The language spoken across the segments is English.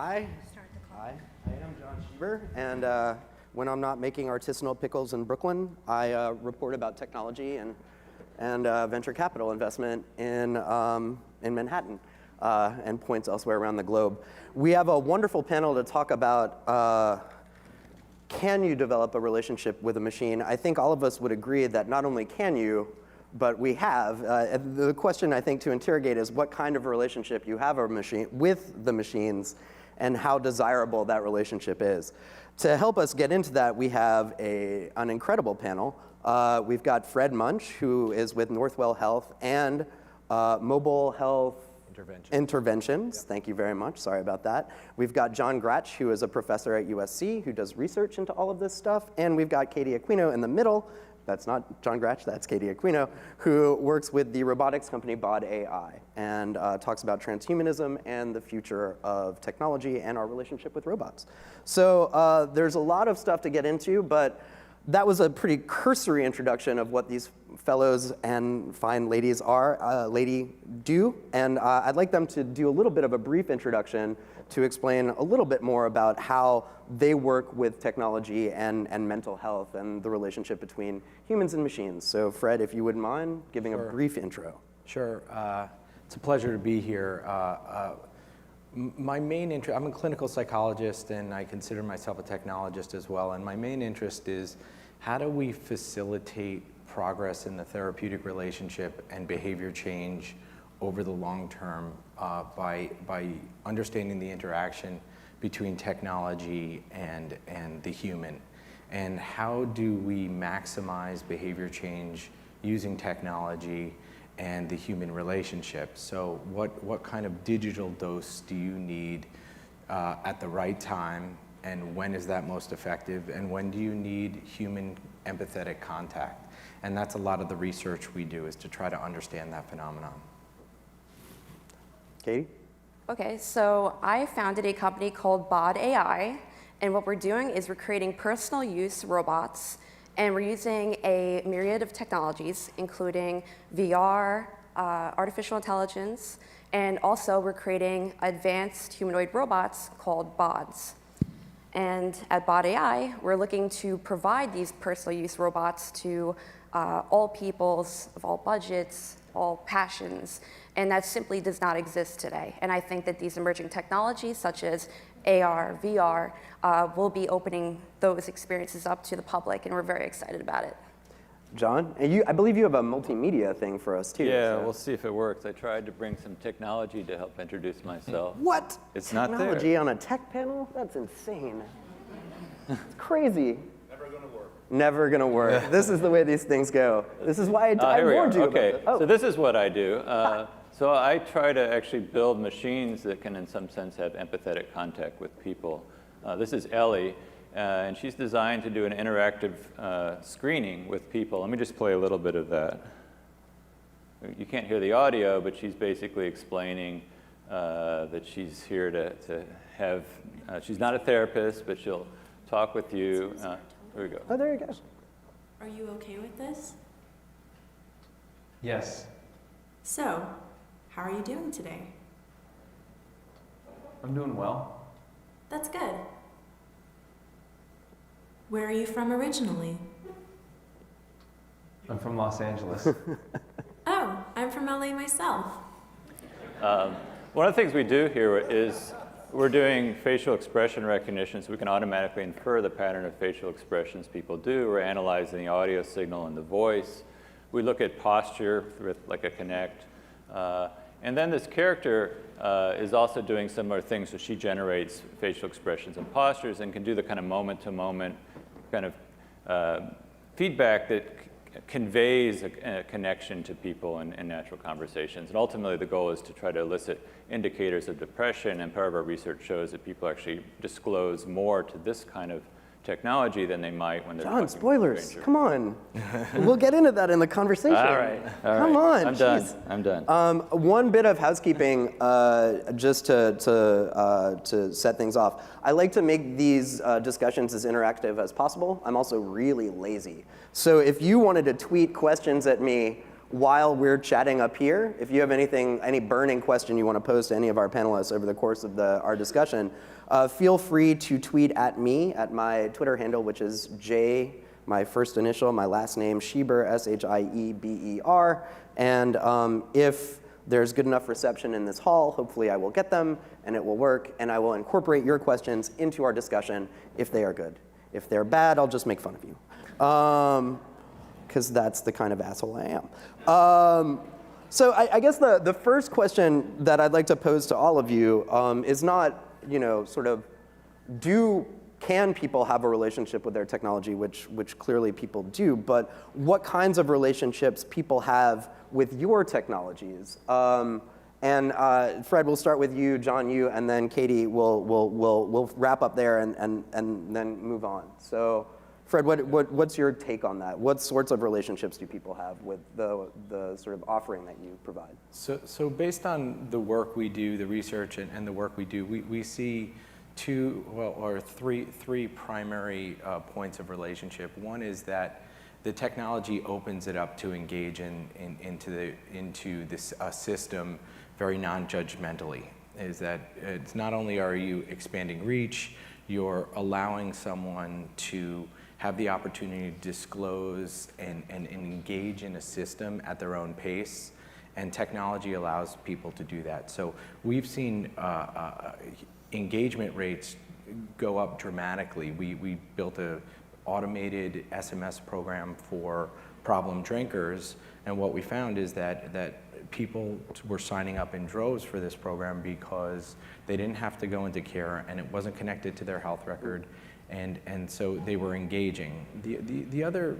Hi. Hi. I am Jon Shieber, and when I'm not making artisanal pickles in Brooklyn, I report about technology and venture capital investment in Manhattan and points elsewhere around the globe. We have a wonderful panel to talk about can you develop a relationship with a machine? I think all of us would agree that not only can you, but we have. The question I think to interrogate is what kind of relationship you have with the machines and how desirable that relationship is. To help us get into that, we have an incredible panel. We've got Fred Muench, who is with Northwell Health and Mobile Health Interventions. Yep. Thank you very much. Sorry about that. We've got Jon Gratch, who is a professor at USC, who does research into all of this stuff. And we've got Katie Aquino in the middle. That's not Jon Gratch, that's Katie Aquino, who works with the robotics company BOD AI and talks about transhumanism and the future of technology and our relationship with robots. So there's a lot of stuff to get into, but that was a pretty cursory introduction of what these fellows and fine ladies do. And I'd like them to do a little bit of a brief introduction to explain a little bit more about how they work with technology and mental health and the relationship between humans and machines. So Fred, if you wouldn't mind giving a brief intro. Sure. It's a pleasure to be here. My main interest, I'm a clinical psychologist and I consider myself a technologist as well. And my main interest is how do we facilitate progress in the therapeutic relationship and behavior change over the long term by understanding the interaction between technology and the human. And how do we maximize behavior change using technology and the human relationship? So what kind of digital dose do you need at the right time, and when is that most effective, and when do you need human empathetic contact? And that's a lot of the research we do, is to try to understand that phenomenon. Katie? Okay, so I founded a company called BOD AI, and what we're doing is we're creating personal use robots, and we're using a myriad of technologies, including VR, artificial intelligence, and also we're creating advanced humanoid robots called BODs. And at BOD AI, we're looking to provide these personal use robots to all peoples of all budgets, all passions, and that simply does not exist today. And I think that these emerging technologies, such as AR, VR, will be opening those experiences up to the public, and we're very excited about it. Jon, and I believe you have a multimedia thing for us too. Yeah, so. We'll see if it works. I tried to bring some technology to help introduce myself. What? It's not there. Technology on a tech panel? That's insane. It's crazy. Never gonna work. Never gonna work. This is the way these things go. This is why I warned you Okay, about it. Oh. So this is what I do. So I try to actually build machines that can, in some sense, have empathetic contact with people. This is Ellie, and she's designed to do an interactive screening with people. Let me just play a little bit of that. You can't hear the audio, but she's basically explaining that she's here to have, she's not a therapist, but she'll talk with you. Here we go. Oh, there you go. Are you okay with this? Yes. So, how are you doing today? I'm doing well. That's good. Where are you from originally? I'm from Los Angeles. Oh, I'm from LA myself. One of the things we do here is we're doing facial expression recognition, so we can automatically infer the pattern of facial expressions people do. We're analyzing the audio signal and the voice. We look at posture with like a Connect. And then this character is also doing similar things, so she generates facial expressions and postures and can do the kind of moment-to-moment kind of feedback that conveys a connection to people in natural conversations. And ultimately, the goal is to try to elicit indicators of depression, and part of our research shows that people actually disclose more to this kind of technology than they might when they're Jon, talking spoilers, to a stranger. come on. We'll get into that in the conversation. All right. Come on, I'm geez. done. I'm done. One bit of housekeeping, just to set things off. I like to make these discussions as interactive as possible. I'm also really lazy. So if you wanted to tweet questions at me while we're chatting up here, if you have any burning question you want to pose to any of our panelists over the course of our discussion, feel free to tweet at me at my Twitter handle, which is J, my first initial, my last name, Shieber, S-H-I-E-B-E-R. And if there's good enough reception in this hall, hopefully I will get them, and it will work, and I will incorporate your questions into our discussion if they are good. If they're bad, I'll just make fun of you. Because that's the kind of asshole I am. So I guess the first question that I'd like to pose to all of you is not, sort of, can people have a relationship with their technology, which clearly people do, but what kinds of relationships people have with your technologies. And Fred, we'll start with you, Jon, you, and then Katie, we'll wrap up there and then move on. So. Fred, what's your take on that? What sorts of relationships do people have with the sort of offering that you provide? So based on the work we do, the research and the work we do, we see three primary points of relationship. One is that the technology opens it up to engage into this system very non-judgmentally. Is that it's not only are you expanding reach, you're allowing someone to have the opportunity to disclose and engage in a system at their own pace, and technology allows people to do that. So we've seen engagement rates go up dramatically. We built an automated SMS program for problem drinkers, and what we found is that people were signing up in droves for this program because they didn't have to go into care, and it wasn't connected to their health record. And so they were engaging. The other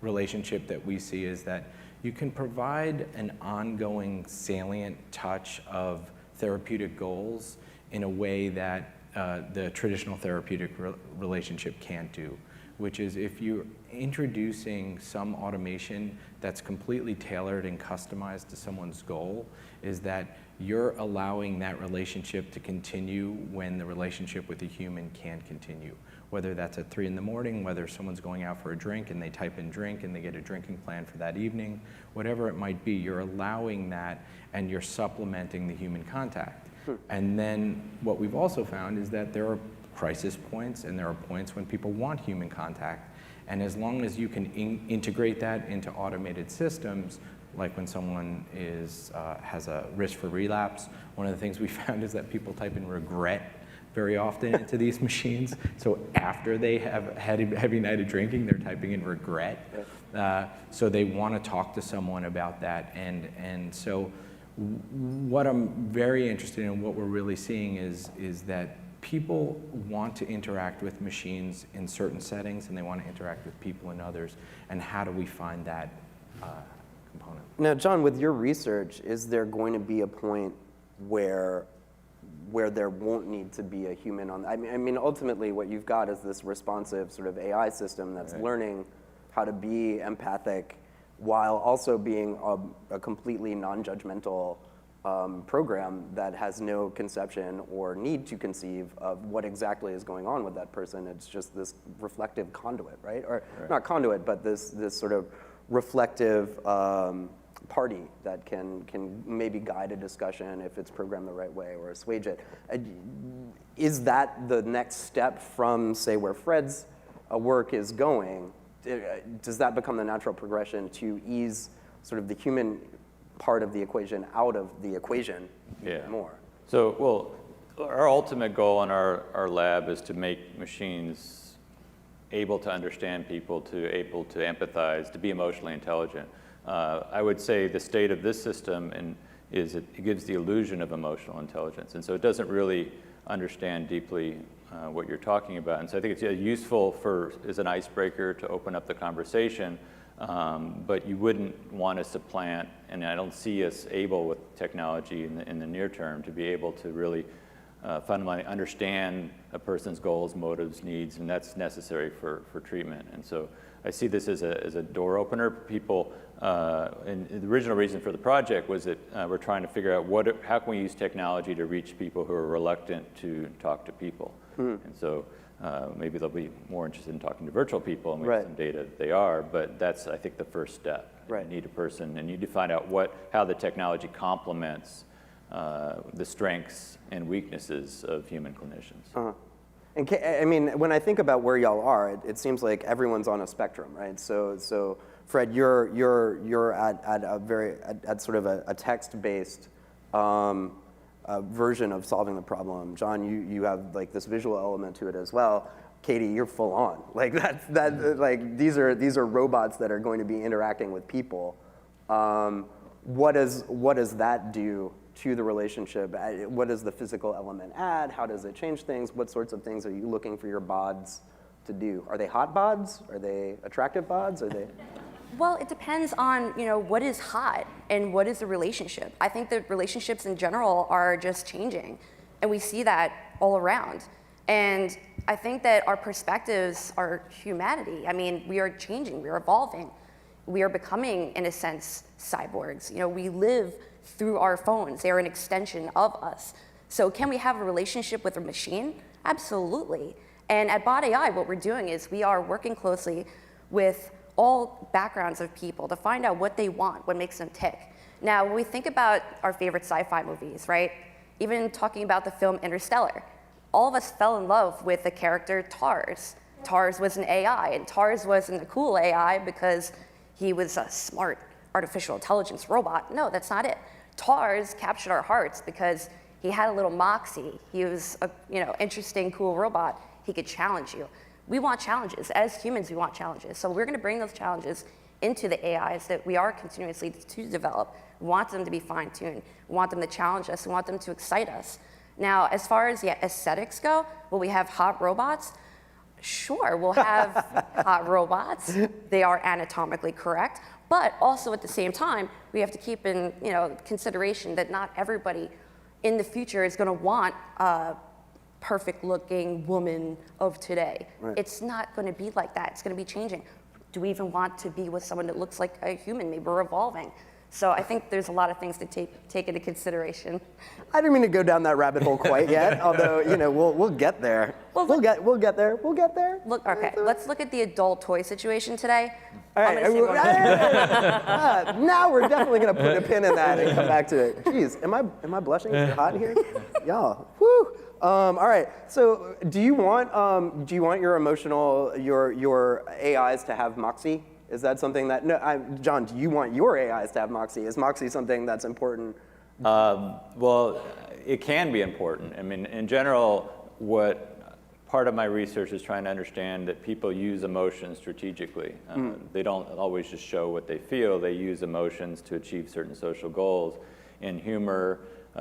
relationship that we see is that you can provide an ongoing salient touch of therapeutic goals in a way that the traditional therapeutic relationship can't do, which is if you're introducing some automation that's completely tailored and customized to someone's goal, is that you're allowing that relationship to continue when the relationship with a human can't continue. Whether that's at 3 in the morning, whether someone's going out for a drink and they type in drink and they get a drinking plan for that evening, whatever it might be, you're allowing that and you're supplementing the human contact. And then what we've also found is that there are crisis points and there are points when people want human contact. And as long as you can integrate that into automated systems, like when someone has a risk for relapse, one of the things we found is that people type in regret very often into these machines. So after they have had a heavy night of drinking, they're typing in regret. So they want to talk to someone about that. And so what I'm very interested in, what we're really seeing is that people want to interact with machines in certain settings, and they want to interact with people in others. And how do we find that component? Now, Jon, with your research, is there going to be a point where there won't need to be a human on? I mean, ultimately, what you've got is this responsive sort of AI system that's learning how to be empathic while also being a completely non-judgmental program that has no conception or need to conceive of what exactly is going on with that person. It's just this reflective conduit, right? Or not conduit, but this sort of reflective party that can maybe guide a discussion if it's programmed the right way or assuage it. Is that the next step from, say, where Fred's work is going? Does that become the natural progression to ease sort of the human part of the equation out of the equation more? So, well, our ultimate goal in our lab is to make machines able to understand people, able to empathize, to be emotionally intelligent. I would say the state of this system is it gives the illusion of emotional intelligence, and so it doesn't really understand deeply what you're talking about. And so I think it's useful as an icebreaker to open up the conversation, but you wouldn't want to supplant, and I don't see us able with technology in the near term to be able to really fundamentally understand a person's goals, motives, needs, and that's necessary for treatment. And so I see this as a door opener. People, and the original reason for the project was that we're trying to figure out how can we use technology to reach people who are reluctant to talk to people. And so Maybe they'll be more interested in talking to virtual people, and we Right. have some data that they are, but that's, I think, the first step. Right. You need a person, and you need to find out how the technology complements the strengths and weaknesses of human clinicians. And I mean, when I think about where y'all are, it seems like everyone's on a spectrum, right? So Fred, you're at sort of a text-based version of solving the problem. Jon, you have like this visual element to it as well. Katie, you're full on. Like like these are robots that are going to be interacting with people. What does that do to the relationship? What does the physical element add? How does it change things? What sorts of things are you looking for your bods to do? Are they hot bods? Are they attractive bods? Are they? Well, it depends on, what is hot and what is the relationship. I think that relationships in general are just changing, and we see that all around. And I think that our perspectives are humanity. I mean, we are changing, we are evolving. We are becoming, in a sense, cyborgs. We live through our phones. They are an extension of us. So can we have a relationship with a machine? Absolutely. And at BOD AI, what we're doing is we are working closely with all backgrounds of people to find out what they want, what makes them tick. Now, when we think about our favorite sci-fi movies, right? Even talking about the film Interstellar, all of us fell in love with the character Tars. Tars was an AI, and Tars wasn't a cool AI because he was a smart artificial intelligence robot. No, that's not it. Tars captured our hearts because he had a little moxie. He was a interesting, cool robot. He could challenge you. We want challenges. As humans, we want challenges. So we're going to bring those challenges into the AIs that we are continuously to develop. We want them to be fine-tuned. We want them to challenge us. We want them to excite us. Now, as far as the aesthetics go, will we have hot robots? Sure, we'll have hot robots. They are anatomically correct. But also at the same time, we have to keep in consideration that not everybody in the future is going to want a perfect-looking woman of today. Right. It's not going to be like that. It's going to be changing. Do we even want to be with someone that looks like a human? Maybe we're evolving. So I think there's a lot of things to take into consideration. I didn't mean to go down that rabbit hole quite yet, although we'll get there. Well, We'll get there. Look, okay, let's look at the adult toy situation today. All I'm right. gonna say what- Now we're definitely gonna put a pin in that and come back to it. Jeez, am I blushing? Is it hot in here? Y'all. Woo. All right. So do you want your your AIs to have moxie? Is that something that Jon? Do you want your AIs to have moxie? Is moxie something that's important? Well, it can be important. I mean, in general, what part of my research is trying to understand that people use emotions strategically. They don't always just show what they feel. They use emotions to achieve certain social goals. In humor,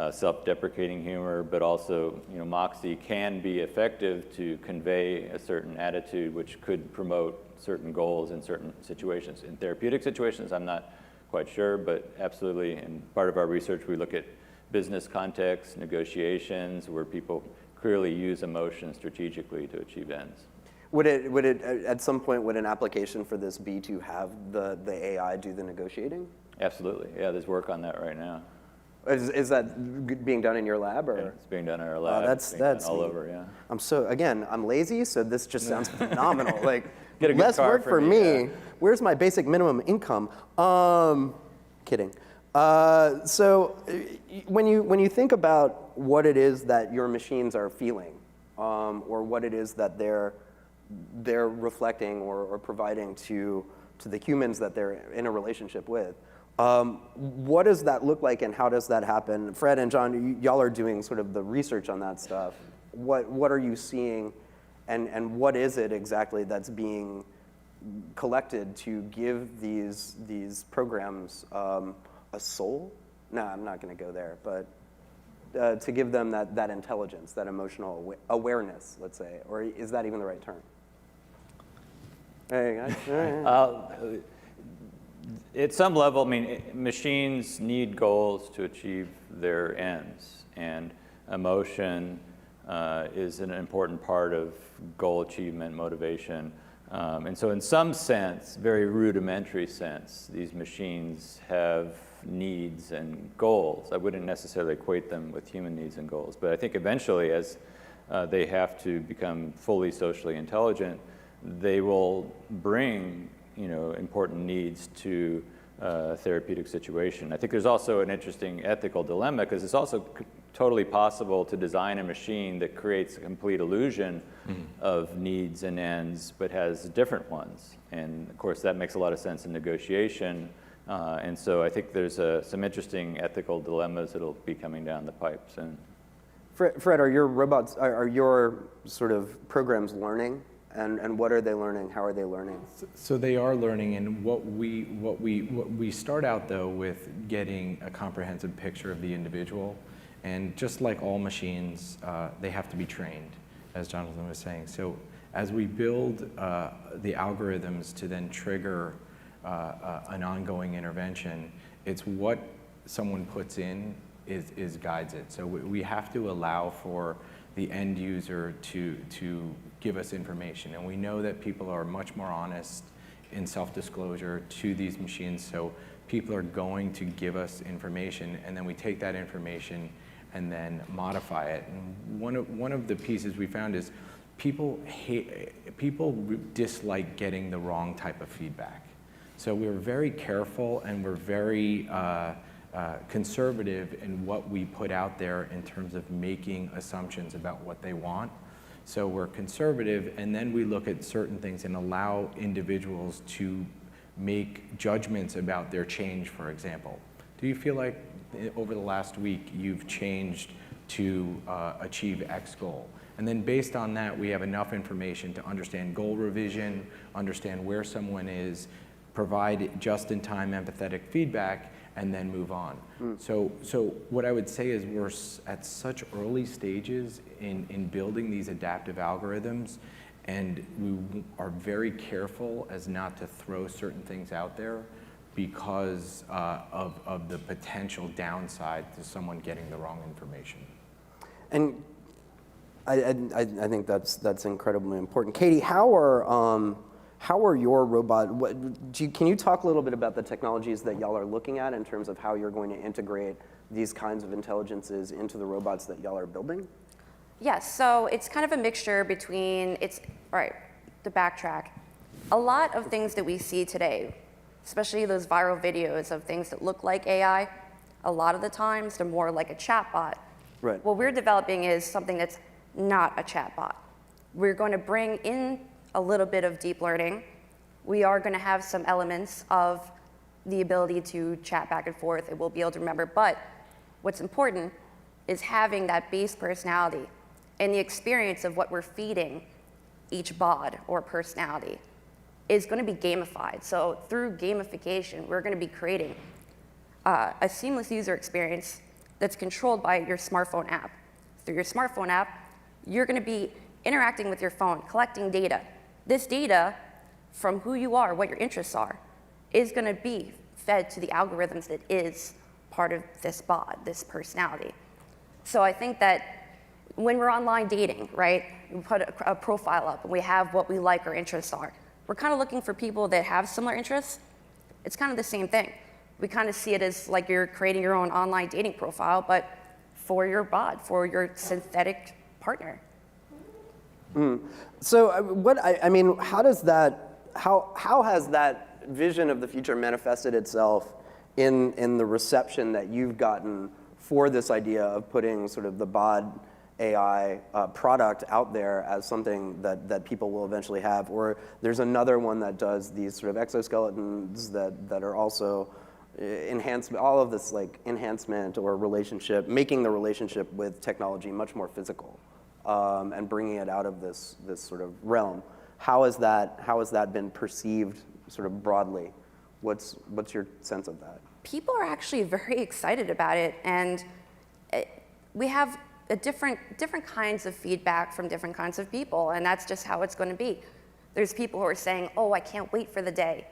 self-deprecating humor, but also, moxie can be effective to convey a certain attitude which could promote certain goals in certain situations. In therapeutic situations, I'm not quite sure, but absolutely, in part of our research, we look at business contexts, negotiations, where people clearly use emotion strategically to achieve ends. Would it at some point, would an application for this be to have the AI do the negotiating? Absolutely, yeah, there's work on that right now. Is that being done in your lab, or? Yeah, it's being done in our lab. That's all over, yeah. I'm lazy, so this just sounds phenomenal. Like, Get a good less car work for for me, me. yeah. Where's my basic minimum income? Kidding. So when you think about what it is that your machines are feeling, or what it is that they're reflecting or providing to the humans that they're in a relationship with, what does that look like, and how does that happen? Fred and Jon, y'all are doing sort of the research on that stuff. What are you seeing, and what is it exactly that's being collected to give these programs a soul? No, I'm not going to go there, but to give them that intelligence, that emotional awareness, let's say, or is that even the right term? Hey, guys. At some level, I mean, machines need goals to achieve their ends, and emotion is an important part of goal achievement, motivation. And so in some sense, very rudimentary sense, these machines have needs and goals. I wouldn't necessarily equate them with human needs and goals, but I think eventually, as they have to become fully socially intelligent, they will bring, important needs to a therapeutic situation. I think there's also an interesting ethical dilemma, because it's also totally possible to design a machine that creates a complete illusion of needs and ends, but has different ones. And of course, that makes a lot of sense in negotiation. And so I think there's some interesting ethical dilemmas that'll be coming down the pipe soon. Fred, are your sort of programs learning? And what are they learning? How are they learning? So they are learning, and what we start out though with getting a comprehensive picture of the individual, and just like all machines, they have to be trained, as Jonathan was saying. So as we build the algorithms to then trigger an ongoing intervention, it's what someone puts in is guides it. So we have to allow for the end user to give us information. And we know that people are much more honest in self-disclosure to these machines, so people are going to give us information, and then we take that information and then modify it. And one of the pieces we found is people dislike getting the wrong type of feedback. So we're very careful, and we're very conservative in what we put out there in terms of making assumptions about what they want. So we're conservative, and then we look at certain things and allow individuals to make judgments about their change, for example. Do you feel like over the last week you've changed to achieve X goal? And then based on that, we have enough information to understand goal revision, understand where someone is, provide just-in-time empathetic feedback, and then move on. So what I would say is we're at such early stages in building these adaptive algorithms, and we are very careful as not to throw certain things out there because of the potential downside to someone getting the wrong information. And I think that's incredibly important. Katie, how are your robot? Can you talk a little bit about the technologies that y'all are looking at in terms of how you're going to integrate these kinds of intelligences into the robots that y'all are building? Yes, so it's kind of a mixture between, to backtrack, a lot of things that we see today, especially those viral videos of things that look like AI, a lot of the times they're more like a chatbot. Right. What we're developing is something that's not a chatbot. We're going to bring in a little bit of deep learning. We are going to have some elements of the ability to chat back and forth. It will be able to remember, but what's important is having that base personality and the experience of what we're feeding each BOD or personality is going to be gamified. So through gamification, we're going to be creating a seamless user experience that's controlled by your smartphone app. Through your smartphone app, you're going to be interacting with your phone, collecting data. This data from who you are, what your interests are, is going to be fed to the algorithms that is part of this BOD, this personality. So I think that when we're online dating, right, we put a profile up and we have what we like our interests are. We're kind of looking for people that have similar interests. It's kind of the same thing. We kind of see it as like you're creating your own online dating profile, but for your BOD, for your synthetic partner. So how has that vision of the future manifested itself in the reception that you've gotten for this idea of putting sort of the BOD AI product out there as something that people will eventually have? Or there's another one that does these sort of exoskeletons that are also enhancement, all of this like enhancement or relationship, making the relationship with technology much more physical. And bringing it out of this sort of realm. How has that been perceived sort of broadly? What's your sense of that? People are actually very excited about it, and we have different kinds of feedback from different kinds of people, and that's just how it's going to be. There's people who are saying, "Oh, I can't wait for the day."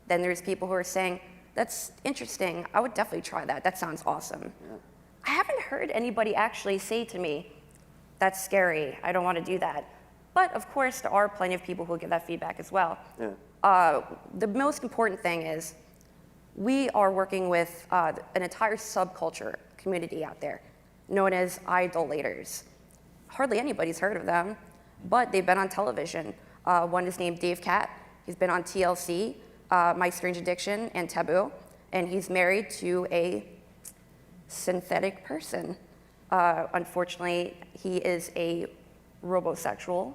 Then there's people who are saying, "That's interesting. I would definitely try that. That sounds awesome." Yeah. I haven't heard anybody actually say to me, "That's scary. I don't want to do that." But of course, there are plenty of people who give that feedback as well. Yeah. The most important thing is we are working with an entire subculture community out there known as idolaters. hardly anybody's heard of them, but they've been on television. One is named Dave Cat. He's been on TLC, My Strange Addiction, and Taboo, and he's married to a synthetic person. Unfortunately, he is a robosexual,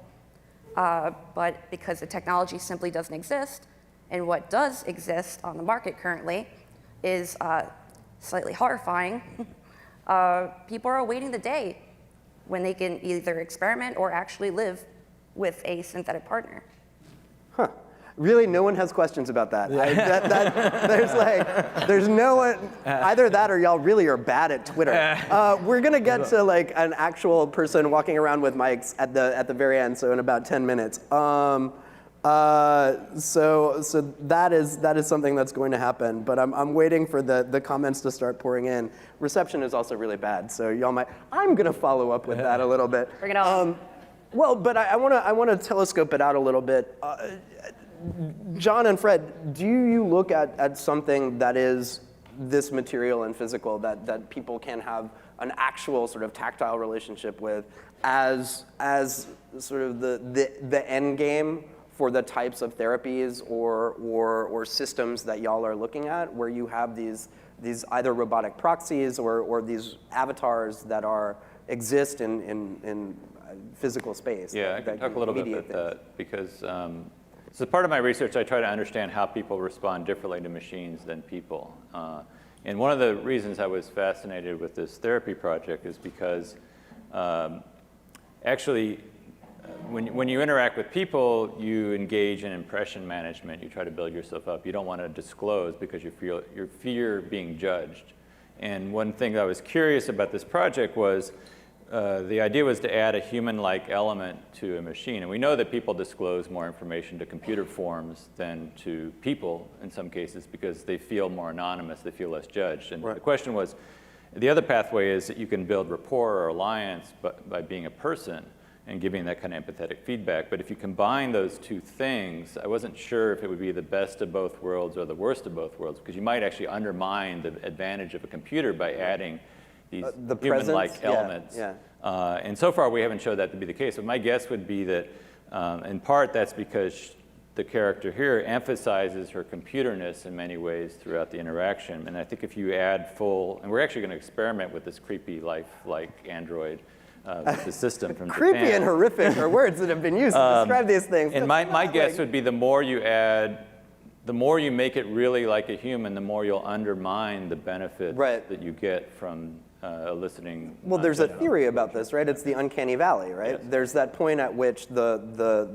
but because the technology simply doesn't exist, and what does exist on the market currently is slightly horrifying, people are awaiting the day when they can either experiment or actually live with a synthetic partner. Huh. Really, no one has questions about that. There's no one, either that or y'all really are bad at Twitter. We're gonna get to like an actual person walking around with mics at the very end, so in about 10 minutes. So that is something that's going to happen, but I'm waiting for the comments to start pouring in. Reception is also really bad, so y'all might, I'm gonna follow up with that a little bit. Bring it on. Well, but I wanna telescope it out a little bit. John and Fred, do you look at something that is this material and physical that people can have an actual sort of tactile relationship with as sort of the end game for the types of therapies or systems that y'all are looking at, where you have these either robotic proxies or these avatars that exist in physical space? Yeah, I can talk a little bit about that because so part of my research, I try to understand how people respond differently to machines than people. And one of the reasons I was fascinated with this therapy project is because actually, when you interact with people, you engage in impression management. You try to build yourself up. You don't want to disclose because you fear being judged. And one thing that I was curious about this project was the idea was to add a human-like element to a machine. And we know that people disclose more information to computer forms than to people in some cases because they feel more anonymous, they feel less judged. And the question was, the other pathway is that you can build rapport or alliance by being a person and giving that kind of empathetic feedback. But if you combine those two things, I wasn't sure if it would be the best of both worlds or the worst of both worlds, because you might actually undermine the advantage of a computer by adding these human-like elements. Yeah. And so far, we haven't showed that to be the case. But my guess would be that, in part, that's because the character here emphasizes her computerness in many ways throughout the interaction. And I think if you add and we're actually going to experiment with this creepy life-like android, the system from Creepy Japan. and horrific are words that have been used to describe these things. And my guess would be the more you make it really like a human, the more you'll undermine the benefits that you get from eliciting. Well, there's a theory about this, right? It's the uncanny valley, right? Yes. There's that point at which this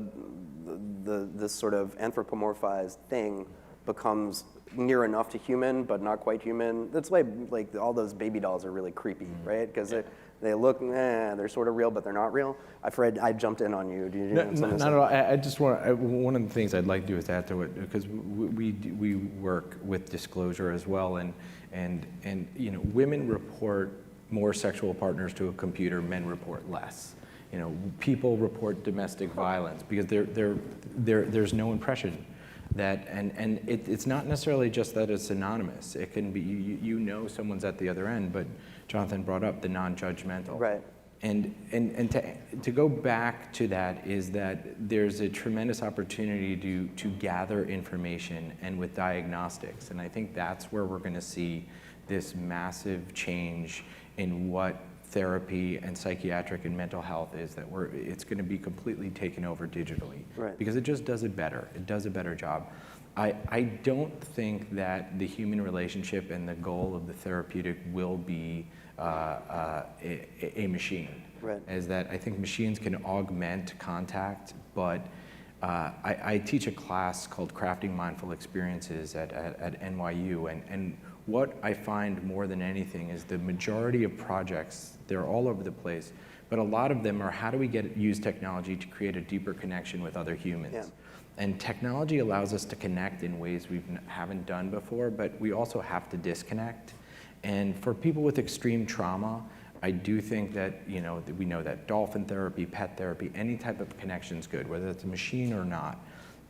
sort of anthropomorphized thing becomes near enough to human, but not quite human. That's why like all those baby dolls are really creepy, right? Because they look, they're sort of real, but they're not real. Fred, I jumped in on you. Do you have something to say? Not at all. I just want one of the things I'd like to do is add to it, because we work with disclosure as well, and you know, women report more sexual partners to a computer, men report less. You know, people report domestic violence because there's no impression that, and it's not necessarily just that it's anonymous. It can be, you know someone's at the other end, but Jonathan brought up the non-judgmental. Right. And to go back to that is that there's a tremendous opportunity to gather information and with diagnostics. And I think that's where we're going to see this massive change in what therapy and psychiatric and mental health is, that it's going to be completely taken over digitally. Right. Because it just does it better. It does a better job. I don't think that the human relationship and the goal of the therapeutic will be a machine. Right. Is that I think machines can augment contact, but I teach a class called Crafting Mindful Experiences at NYU, and what I find more than anything is the majority of projects, they're all over the place, but a lot of them are how do we use technology to create a deeper connection with other humans. Yeah. And technology allows us to connect in ways we haven't done before, but we also have to disconnect. And for people with extreme trauma, I do think that, you know, we know that dolphin therapy, pet therapy, any type of connection is good, whether it's a machine or not.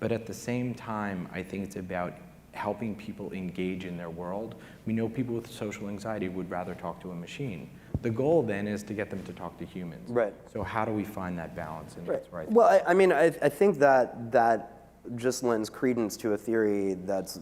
But at the same time, I think it's about helping people engage in their world. We know people with social anxiety would rather talk to a machine, The goal then is to get them to talk to humans. Right. So how do we find that balance? And that's right. Well, I mean, I think that just lends credence to a theory that's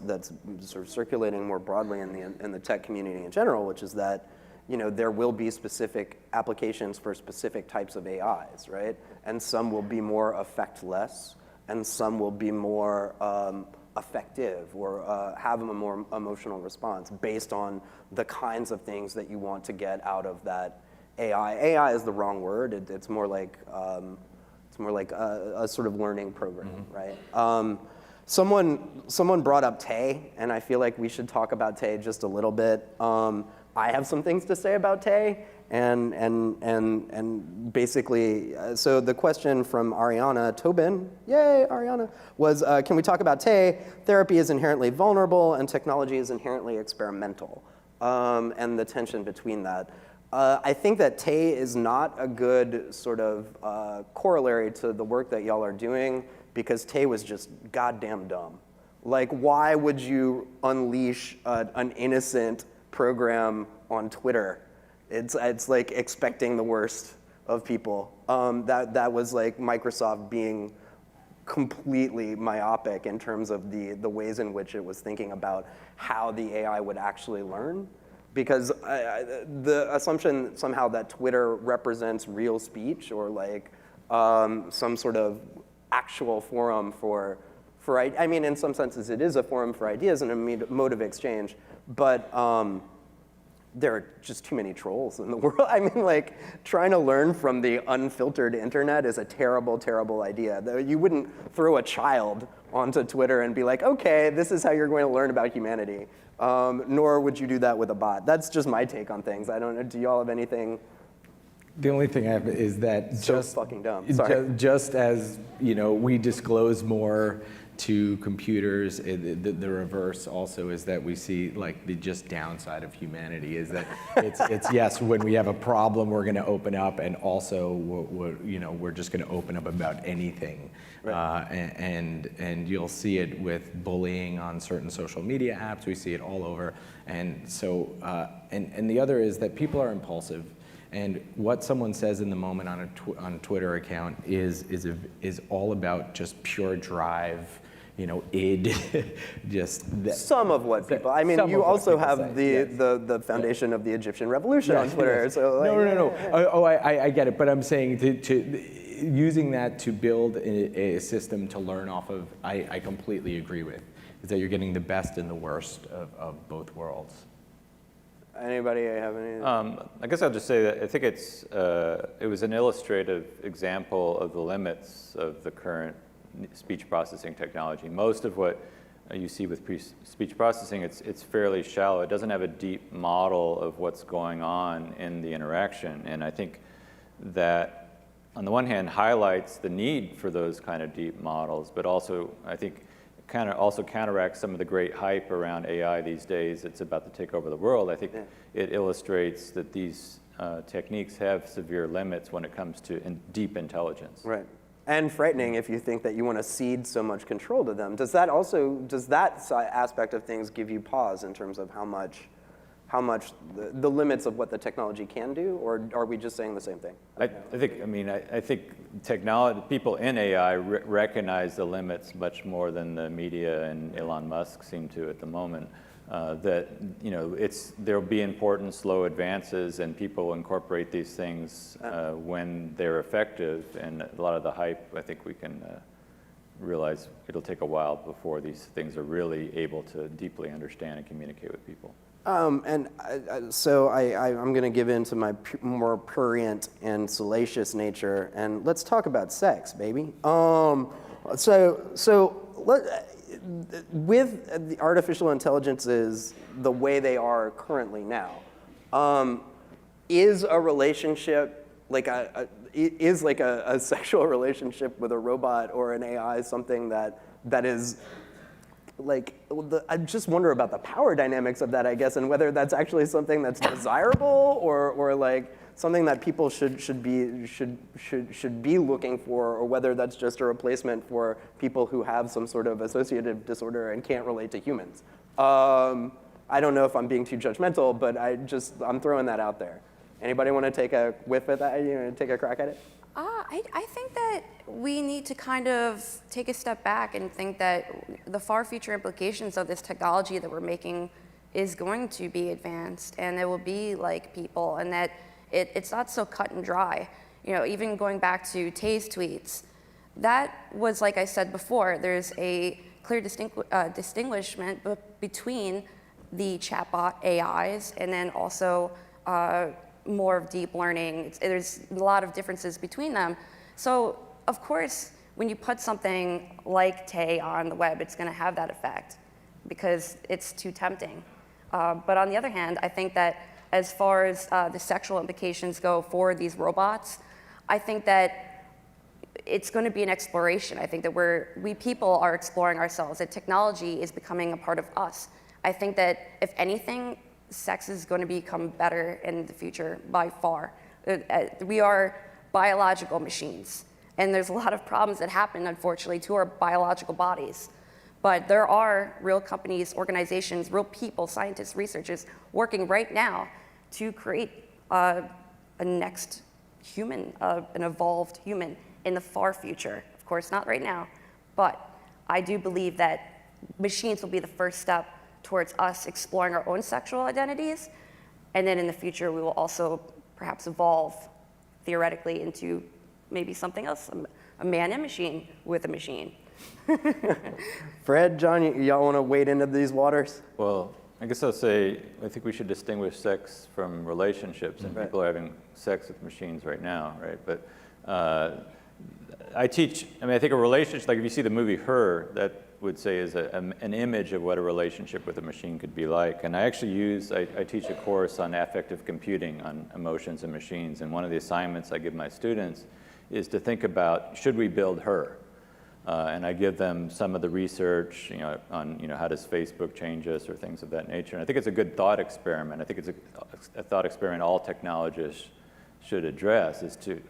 sort of circulating more broadly in the tech community in general, which is that, you know, there will be specific applications for specific types of AIs, right? And some will be more affectless, and some will be more effective or have a more emotional response based on the kinds of things that you want to get out of that AI. AI is the wrong word. It's more like a sort of learning program, right? Someone brought up Tay, and I feel like we should talk about Tay just a little bit. I have some things to say about Tay, and basically, so the question from Ariana Tobin, yay, Ariana, was, can we talk about Tay? Therapy is inherently vulnerable, and technology is inherently experimental, and the tension between that. I think that Tay is not a good sort of corollary to the work that y'all are doing, because Tay was just goddamn dumb. Like, why would you unleash an innocent program on Twitter? It's like expecting the worst of people. That was like Microsoft being completely myopic in terms of the ways in which it was thinking about how the AI would actually learn. Because the assumption somehow that Twitter represents real speech or like some sort of actual forum for I mean, in some senses it is a forum for ideas and a mode of exchange, but there are just too many trolls in the world. I mean, like, trying to learn from the unfiltered internet is a terrible, terrible idea. You wouldn't throw a child onto Twitter and be like, okay, this is how you're going to learn about humanity. Nor would you do that with a bot. That's just my take on things. I don't know, do y'all have anything? The only thing I have is that So fucking dumb, sorry. Just as, you know, we disclose more to computers, the reverse also is that we see like the just downside of humanity is that it's yes, when we have a problem, we're going to open up, and also we're just going to open up about anything, right. And you'll see it with bullying on certain social media apps. We see it all over, and so and the other is that people are impulsive. And what someone says in the moment on a Twitter account is all about just pure drive, you know, id, just that. Some of what people. I mean, you also have the foundation of the Egyptian revolution on Twitter. Yes. So like, no. I get it, but I'm saying to using that to build a system to learn off of. I completely agree with, is that you're getting the best and the worst of both worlds. Anybody have any? I guess I'll just say that I think it was an illustrative example of the limits of the current speech processing technology. Most of what you see with speech processing, it's fairly shallow. It doesn't have a deep model of what's going on in the interaction. And I think that, on the one hand, highlights the need for those kind of deep models, but also, I think, kind of also counteracts some of the great hype around AI these days. It's about to take over the world. I think it illustrates that these techniques have severe limits when it comes to deep intelligence. Right. And frightening if you think that you want to cede so much control to them. Does that aspect of things give you pause in terms of how much the limits of what the technology can do, or are we just saying the same thing? I think technology, people in AI recognize the limits much more than the media and Elon Musk seem to at the moment. That, you know, there'll be important slow advances, and people incorporate these things when they're effective. And a lot of the hype, I think we can realize it'll take a while before these things are really able to deeply understand and communicate with people. So I'm going to give in to my more prurient and salacious nature, and let's talk about sex, baby. With the artificial intelligences the way they are currently now, is a relationship like a sexual relationship with a robot or an AI something that is like, I just wonder about the power dynamics of that, I guess, and whether that's actually something that's desirable or like something that people should be looking for, or whether that's just a replacement for people who have some sort of associative disorder and can't relate to humans. I don't know if I'm being too judgmental, but I'm throwing that out there. Anybody want to take a whiff at that? You know, take a crack at it? I think that we need to kind of take a step back and think that the far future implications of this technology that we're making is going to be advanced, and it will be like people, and that it's not so cut and dry. You know, even going back to Tay's tweets, that was, like I said before, there's a clear distinguishment between the chatbot AIs and then also more of deep learning. There's a lot of differences between them. So, of course, when you put something like Tay on the web, it's going to have that effect because it's too tempting. But on the other hand, I think that as far as the sexual implications go for these robots, I think that it's going to be an exploration. I think that we people are exploring ourselves, that technology is becoming a part of us. I think that if anything, sex is going to become better in the future by far. We are biological machines, and there's a lot of problems that happen, unfortunately, to our biological bodies. But there are real companies, organizations, real people, scientists, researchers working right now to create a next human, an evolved human in the far future. Of course, not right now, but I do believe that machines will be the first step towards us exploring our own sexual identities, and then in the future we will also perhaps evolve theoretically into maybe something else, a man and machine with a machine. Fred, John, y'all want to wade into these waters? Well, I guess I'll say I think we should distinguish sex from relationships, and people are having sex with machines right now, right? But I think a relationship, like if you see the movie Her, that would say is an image of what a relationship with a machine could be like. And I actually I teach a course on affective computing, on emotions and machines, and one of the assignments I give my students is to think about, should we build Her? And I give them some of the research, on how does Facebook change us or things of that nature. And I think it's a good thought experiment. I think it's a thought experiment all technologists should address, is to,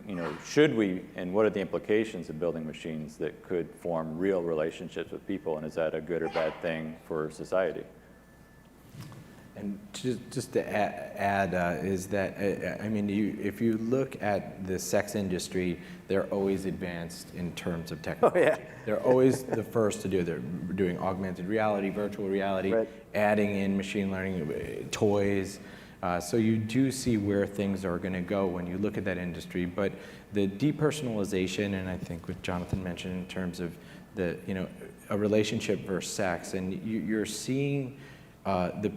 should we, and what are the implications of building machines that could form real relationships with people, and is that a good or bad thing for society? And just to add is that, if you look at the sex industry, they're always advanced in terms of technology. Oh, yeah. They're always the first to do it. They're doing augmented reality, virtual reality, right. Adding in machine learning, toys. So you do see where things are going to go when you look at that industry. But the depersonalization, and I think what Jonathan mentioned in terms of the, a relationship versus sex, and you're seeing the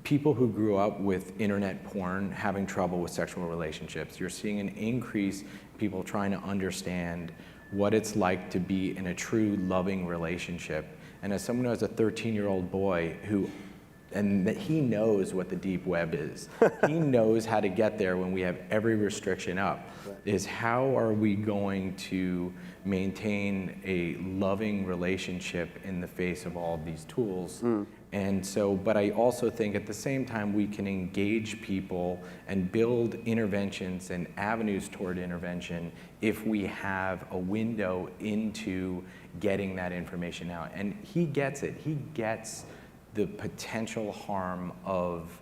people who grew up with internet porn having trouble with sexual relationships. You're seeing an increase in people trying to understand what it's like to be in a true loving relationship. And as someone who has a 13-year-old boy and that he knows what the deep web is. He knows how to get there when we have every restriction up. Right. Is how are we going to maintain a loving relationship in the face of all these tools? And so, but I also think at the same time we can engage people and build interventions and avenues toward intervention if we have a window into getting that information out. And he gets it. He gets the potential harm of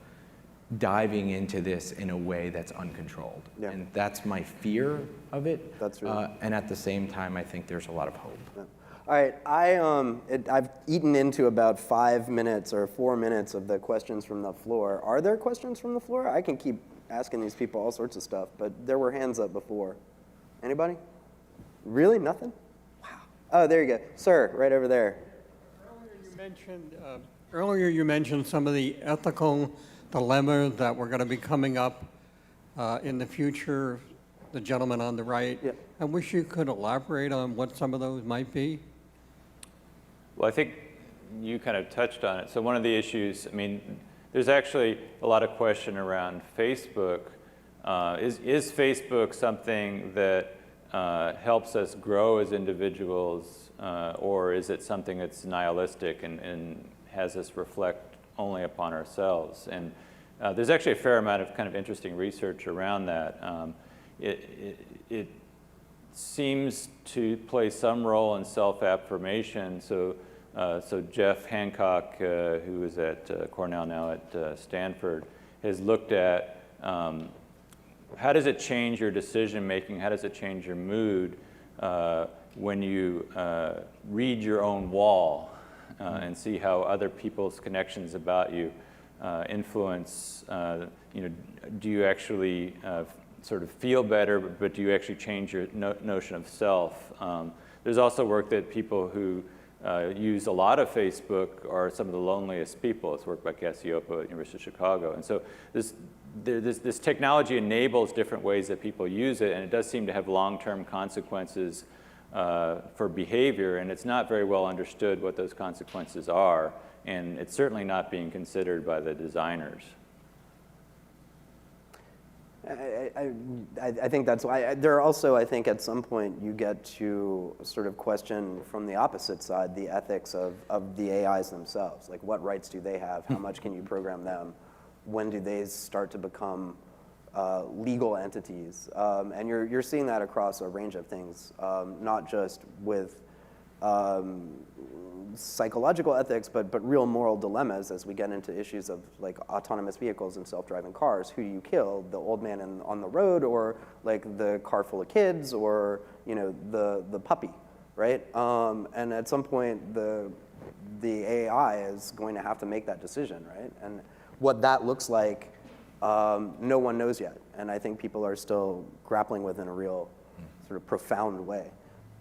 diving into this in a way that's uncontrolled. Yeah. And that's my fear of it. That's really and at the same time, I think there's a lot of hope. Yeah. All right, I've eaten into about 5 minutes or 4 minutes of the questions from the floor. Are there questions from the floor? I can keep asking these people all sorts of stuff, but there were hands up before. Anybody? Really? Nothing? Wow. Oh, there you go. Sir, right over there. Earlier you mentioned some of the ethical dilemmas that were going to be coming up in the future, the gentleman on the right. Yeah. I wish you could elaborate on what some of those might be. Well, I think you kind of touched on it. So one of the issues, there's actually a lot of question around Facebook. Is Facebook something that helps us grow as individuals, or is it something that's nihilistic and has us reflect only upon ourselves? And there's actually a fair amount of kind of interesting research around that. It seems to play some role in self-affirmation. So Jeff Hancock, who is at Cornell now at Stanford, has looked at how does it change your decision making? How does it change your mood when you read your own wall and see how other people's connections about you influence? Do you actually sort of feel better, but do you actually change your notion of self? There's also work that people who use a lot of Facebook are some of the loneliest people. It's work by Cassiopo at University of Chicago. And so this technology enables different ways that people use it, and it does seem to have long-term consequences for behavior, and it's not very well understood what those consequences are, and it's certainly not being considered by the designers. I think that's why. There are also, I think, at some point you get to sort of question from the opposite side the ethics of the AIs themselves. Like, what rights do they have? How much can you program them? When do they start to become legal entities? And you're seeing that across a range of things, not just with psychological ethics, but real moral dilemmas as we get into issues of like autonomous vehicles and self-driving cars. Who do you kill? The old man on the road, or like the car full of kids, or the puppy, right? And at some point, the AI is going to have to make that decision, right? And what that looks like, no one knows yet. And I think people are still grappling with in a real sort of profound way.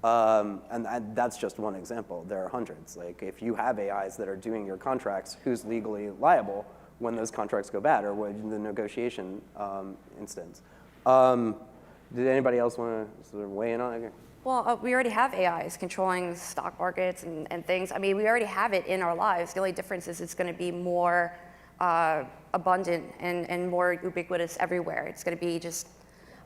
And that's just one example. There are hundreds. Like, if you have AIs that are doing your contracts, who's legally liable when those contracts go bad, or when the negotiation instance? Did anybody else want to sort of weigh in on it? Well, we already have AIs controlling stock markets and things. I mean, we already have it in our lives. The only difference is it's going to be more abundant and more ubiquitous everywhere. It's going to be just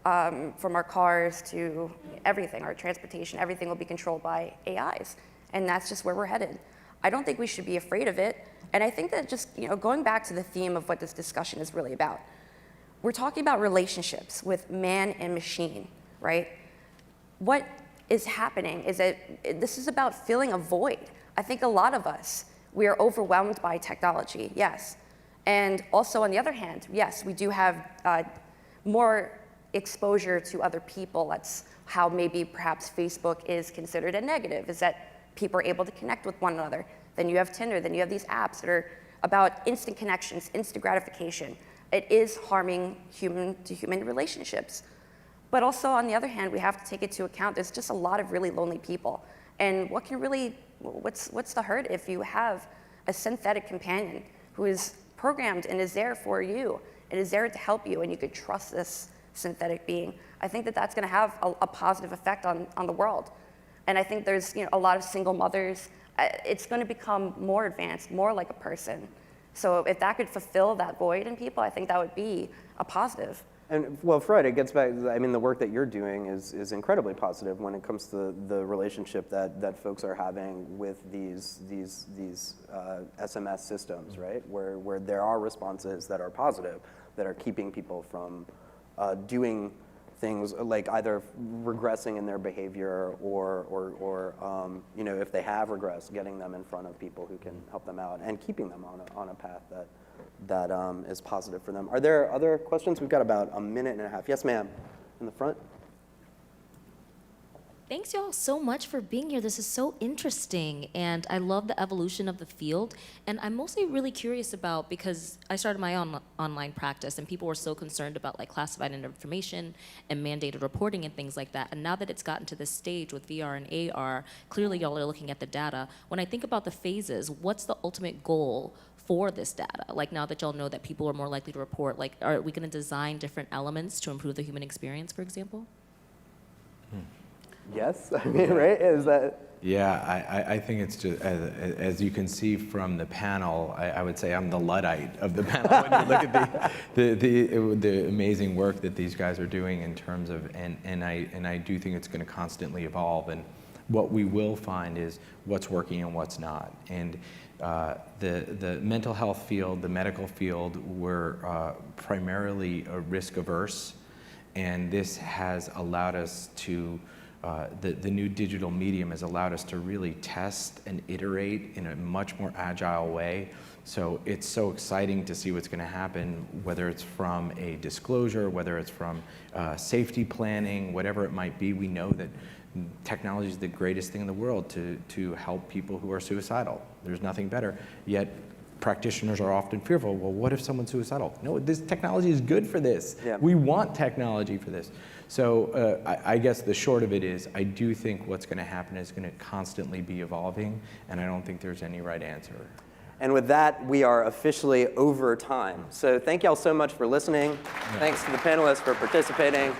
from our cars to everything, our transportation, everything will be controlled by AIs. And that's just where we're headed. I don't think we should be afraid of it. And I think that just, going back to the theme of what this discussion is really about, we're talking about relationships with man and machine, right? What is happening is that this is about filling a void. I think a lot of us, we are overwhelmed by technology, yes. And also on the other hand, yes, we do have more exposure to other people. That's how maybe perhaps Facebook is considered a negative, is that people are able to connect with one another. Then you have Tinder, then you have these apps that are about instant connections, instant gratification. It is harming human-to-human relationships. But also on the other hand, we have to take into account there's just a lot of really lonely people. And what's the hurt if you have a synthetic companion who is programmed and is there for you, and is there to help you, and you could trust this synthetic being? I think that that's going to have a positive effect on the world. And I think there's a lot of single mothers. It's going to become more advanced, more like a person. So if that could fulfill that void in people, I think that would be a positive. And well, Freud, it gets back, I mean, the work that you're doing is incredibly positive when it comes to the relationship that folks are having with these SMS systems, right? Where there are responses that are positive, that are keeping people from doing things like either regressing in their behavior or if they have regressed, getting them in front of people who can help them out and keeping them on a path that is positive for them. Are there other questions? We've got about a minute and a half. Yes, ma'am, in the front. Thanks y'all so much for being here. This is so interesting, and I love the evolution of the field. And I'm mostly really curious about, because I started my own online practice, and people were so concerned about like classified information and mandated reporting and things like that. And now that it's gotten to this stage with VR and AR, clearly y'all are looking at the data. When I think about the phases, what's the ultimate goal for this data? Like, now that y'all know that people are more likely to report, like, are we going to design different elements to improve the human experience, for example? Yes, I mean, right? Is that? Yeah, I think it's just, as you can see from the panel, I would say I'm the Luddite of the panel when you look at the amazing work that these guys are doing in terms of, and I do think it's going to constantly evolve. And what we will find is what's working and what's not. And the mental health field, the medical field, we're primarily risk averse, and this has allowed us to the new digital medium has allowed us to really test and iterate in a much more agile way. So it's so exciting to see what's going to happen, whether it's from a disclosure, whether it's from safety planning, whatever it might be. We know that technology is the greatest thing in the world to help people who are suicidal. There's nothing better. Yet practitioners are often fearful, well, what if someone's suicidal? No, this technology is good for this. Yeah. We want technology for this. So I guess the short of it is, I do think what's going to happen is going to constantly be evolving, and I don't think there's any right answer. And with that, we are officially over time. So thank y'all so much for listening. Thanks to the panelists for participating.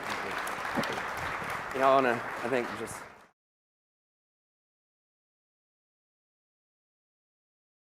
You know, I think just